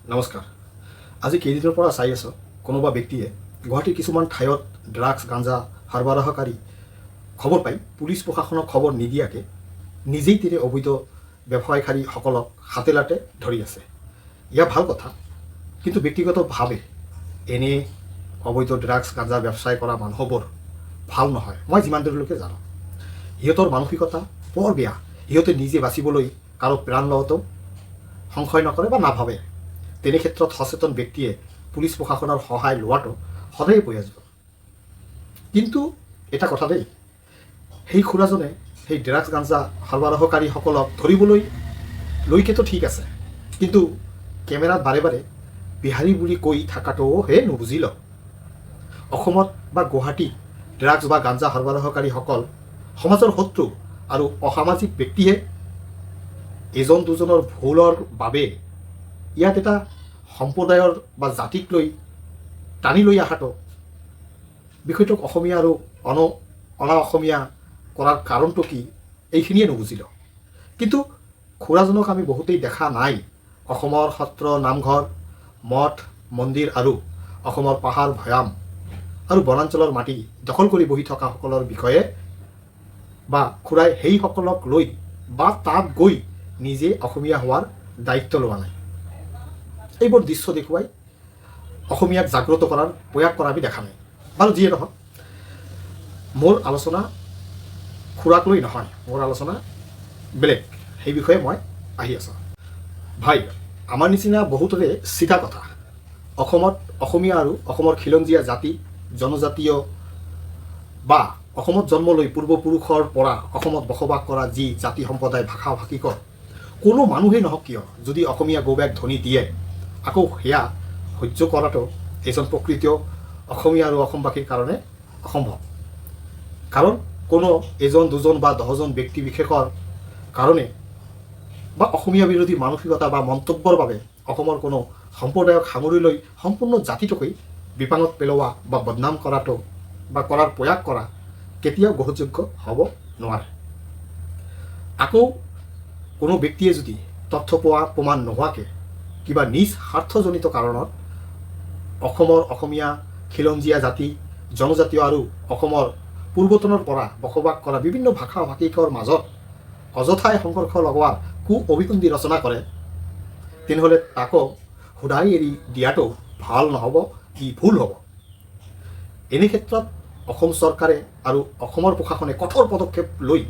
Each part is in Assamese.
নমস্কাৰ। আজি কেইদিনৰ পৰা চাই আছোঁ কোনোবা ব্যক্তিয়ে গুৱাহাটীৰ কিছুমান ঠাইত ড্ৰাগছ গাঞ্জা সৰবৰাহকাৰী খবৰ পাই পুলিচ প্ৰশাসনক খবৰ নিদিয়াকৈ নিজেই তেনে অবৈধ ব্যৱসায়কাৰীসকলক হাতে লাতে ধৰি আছে। এয়া ভাল কথা, কিন্তু ব্যক্তিগতভাৱে এনে অবৈধ ড্ৰাগছ গাঞ্জা ব্যৱসায় কৰা মানুহবোৰ ভাল নহয়। মই যিমান দূৰলৈকে জানো সিহঁতৰ মানসিকতা বৰ বেয়া। সিহঁতে নিজে বাচিবলৈ কাৰো প্ৰাণ লোৱাটো সংশয় নকৰে বা নাভাবে। তেনে ক্ষেত্ৰত সচেতন ব্যক্তিয়ে পুলিচ প্ৰশাসনৰ সহায় লোৱাটো সদায় প্ৰয়োজন। কিন্তু এটা কথা দেই, সেই খুৰাজনে সেই ড্ৰাগছ গাঞ্জা সৰবৰাহকাৰীসকলক ধৰিবলৈ লৈকেতো ঠিক আছে, কিন্তু কেমেৰাত বাৰে বাৰে বিহাৰী বুলি কৈ থকাটোও হে নুবুজিল। অসমত বা গুৱাহাটীত ড্ৰাগছ বা গাঞ্জা সৰবৰাহকাৰীসকল সমাজৰ শত্ৰু আৰু অসামাজিক ব্যক্তিহে। এজন দুজনৰ ভুলৰ বাবে ইয়াত এটা সম্প্ৰদায়ৰ বা জাতিক লৈ টানি লৈ অহাটো বিষয়টোক অসমীয়া আৰু অনা অসমীয়া কৰাৰ কাৰণটো কি এইখিনিয়ে নুবুজিল। কিন্তু খুৰাজনক আমি বহুতেই দেখা নাই অসমৰ সত্ৰ নামঘৰ মঠ মন্দিৰ আৰু অসমৰ পাহাৰ ভৈয়াম আৰু বনাঞ্চলৰ মাটি দখল কৰি বহি থকাসকলৰ বিষয়ে বা খুৰাই সেইসকলক লৈ বা তাত গৈ নিজে অসমীয়া হোৱাৰ দায়িত্ব লোৱা নাই। এইবোৰ দৃশ্য দেখুৱাই অসমীয়াক জাগ্ৰত কৰাৰ প্ৰয়াস কৰা আমি দেখা নাই। বাৰু যিয়ে নহওক, মোৰ আলোচনা খুৰাক লৈ নহয়, মোৰ আলোচনা বেলেগ। সেই বিষয়ে মই আহি আছোঁ। ভাই, আমাৰ নিচিনা বহুতৰে চিধা কথা। অসমত অসমীয়া আৰু অসমৰ খিলঞ্জীয়া জাতি জনজাতীয় বা অসমত জন্ম লৈ পূৰ্বপুৰুষৰ পৰা অসমত বসবাস কৰা যি জাতি সম্প্ৰদায় ভাষা ভাষিকৰ কোনো মানুহেই নহওক কিয়, যদি অসমীয়া গৌবেগ ধ্বনি দিয়ে আকৌ সেয়া সহ্য কৰাটো এজন প্ৰকৃত অসমীয়া আৰু অসমবাসীৰ কাৰণে অসম্ভৱ। কাৰণ কোনো এজন দুজন বা দহজন ব্যক্তি বিশেষৰ কাৰণে বা অসমীয়া বিৰোধী মানসিকতা বা মন্তব্যৰ বাবে অসমৰ কোনো সম্প্ৰদায়ক সামৰি লৈ সম্পূৰ্ণ জাতিটোকেই বিপাঙত পেলোৱা বা বদনাম কৰাটো বা কৰাৰ প্ৰয়াস কৰা কেতিয়াও গ্ৰহণযোগ্য হ'ব নোৱাৰে। আকৌ কোনো ব্যক্তিয়ে যদি তথ্য পোৱা প্ৰমাণ নোহোৱাকৈ কিবা নিজ স্বাৰ্থজনিত কাৰণত অসমৰ অসমীয়া খিলঞ্জীয়া জাতি জনজাতীয় আৰু অসমৰ পূৰ্বতনৰ পৰা বসবাস কৰা বিভিন্ন ভাষা ভাষিকৰ মাজত অযথাই সংঘৰ্ষ লগোৱাৰ কু অভিসন্ধি ৰচনা কৰে, তেনেহ'লে তাকো সদায় এৰি দিয়াটো ভাল নহ'ব, ই ভুল হ'ব। এনে ক্ষেত্ৰত অসম চৰকাৰে আৰু অসমৰ প্ৰশাসনে কঠোৰ পদক্ষেপ লৈ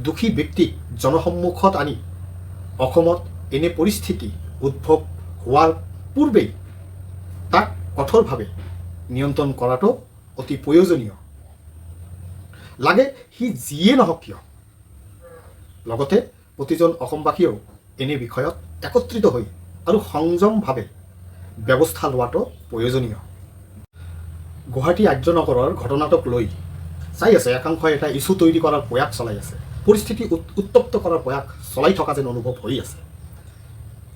দোষী ব্যক্তিক জনসন্মুখত আনি অসমত এনে পৰিস্থিতি উদ্ভৱ হোৱাৰ পূৰ্বেই তাক কঠোৰভাৱে নিয়ন্ত্ৰণ কৰাটো অতি প্ৰয়োজনীয়। লাগে সি যিয়ে নহওক কিয়। লগতে প্ৰতিজন অসমবাসীয়েও এনে বিষয়ত একত্ৰিত হৈ আৰু সংযমভাৱে ব্যৱস্থা লোৱাটো প্ৰয়োজনীয়। গুৱাহাটী আৰ্য নগৰৰ ঘটনাটোক লৈ চাই আছে একাংশই এটা ইছ্যু তৈৰি কৰাৰ প্ৰয়াস চলাই আছে, পৰিস্থিতি উত্তপ্ত কৰাৰ প্ৰয়াস চলাই থকা যেন অনুভৱ হৈ আছে।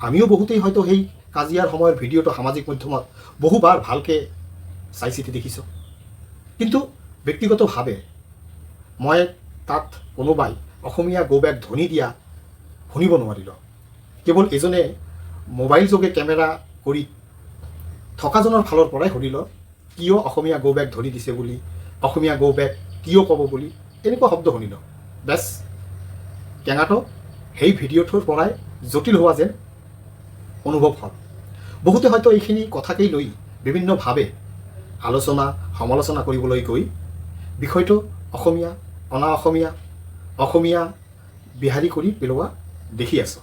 আমিও বহুতেই হয়তো সেই কাজিয়াৰ সময়ৰ ভিডিঅ'টো সামাজিক মাধ্যমত বহুবাৰ ভালকৈ চাই চিতি দেখিছোঁ। কিন্তু ব্যক্তিগতভাৱে মই তাত কোনোবাই অসমীয়া গৌবেগ ধ্বনি দিয়া শুনিব নোৱাৰিলোঁ। কেৱল এজনে মোবাইল যোগে কেমেৰা কৰি থকাজনৰ ফালৰ পৰাই শুনিলোঁ কিয় অসমীয়া গৌবেগ ধ্বনি দিছে বুলি, অসমীয়া গৌবেগ কিয় ক'ব বুলি এনেকুৱা শব্দ শুনিলোঁ। বেছ টেঙাটো সেই ভিডিঅ'টোৰ পৰাই জটিল হোৱা যেন অনুভৱ হ'ল। বহুতে হয়তো এইখিনি কথাকেই লৈ বিভিন্নভাৱে আলোচনা সমালোচনা কৰিবলৈ গৈ বিষয়টো অসমীয়া অনা অসমীয়া অসমীয়া বিহাৰী কৰি পেলোৱা দেখি আছোঁ।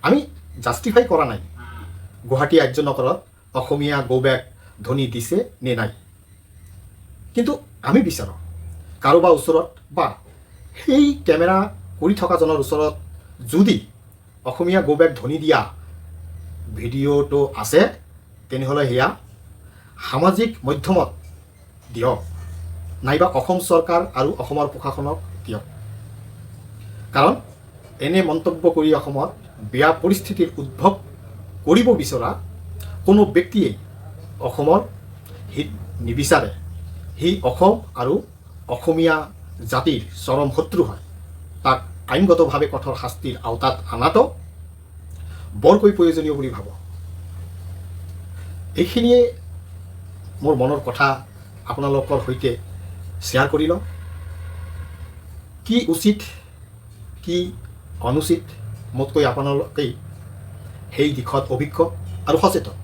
আমি জাষ্টিফাই কৰা নাই গুৱাহাটী আৰ্য নগৰত অসমীয়া গৌবেগ ধ্বনি দিছে নে নাই, কিন্তু আমি বিচাৰোঁ কাৰোবাৰ ওচৰত বা সেই কেমেৰা কৰি থকাজনৰ ওচৰত যদি অসমীয়া গৌবেগ ধ্বনি দিয়া ভিডিঅ'টো আছে, তেনেহ'লে সেয়া সামাজিক মাধ্যমত দিয়ক, নাইবা অসম চৰকাৰ আৰু অসমৰ প্ৰশাসনক দিয়ক। কাৰণ এনে মন্তব্য কৰি অসমত বেয়া পৰিস্থিতিৰ উদ্ভৱ কৰিব বিচৰা কোনো ব্যক্তিয়েই অসমৰ হিত নিবিচাৰে। সি অসম আৰু অসমীয়া জাতিৰ চৰম শত্ৰু হয়। তাক আইনগতভাৱে কঠোৰ শাস্তিৰ আওতাত অনাটো বৰকৈ প্ৰয়োজনীয় বুলি ভাবোঁ। এইখিনিয়ে মোৰ মনৰ কথা আপোনালোকৰ সৈতে শ্বেয়াৰ কৰি লওঁ। কি উচিত কি অনুচিত মোতকৈ আপোনালোকেই সেই দিশত অভিজ্ঞ আৰু সচেতন।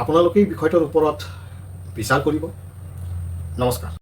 আপোনালোকেই বিষয়টোৰ ওপৰত বিচাৰ কৰিব। নমস্কাৰ।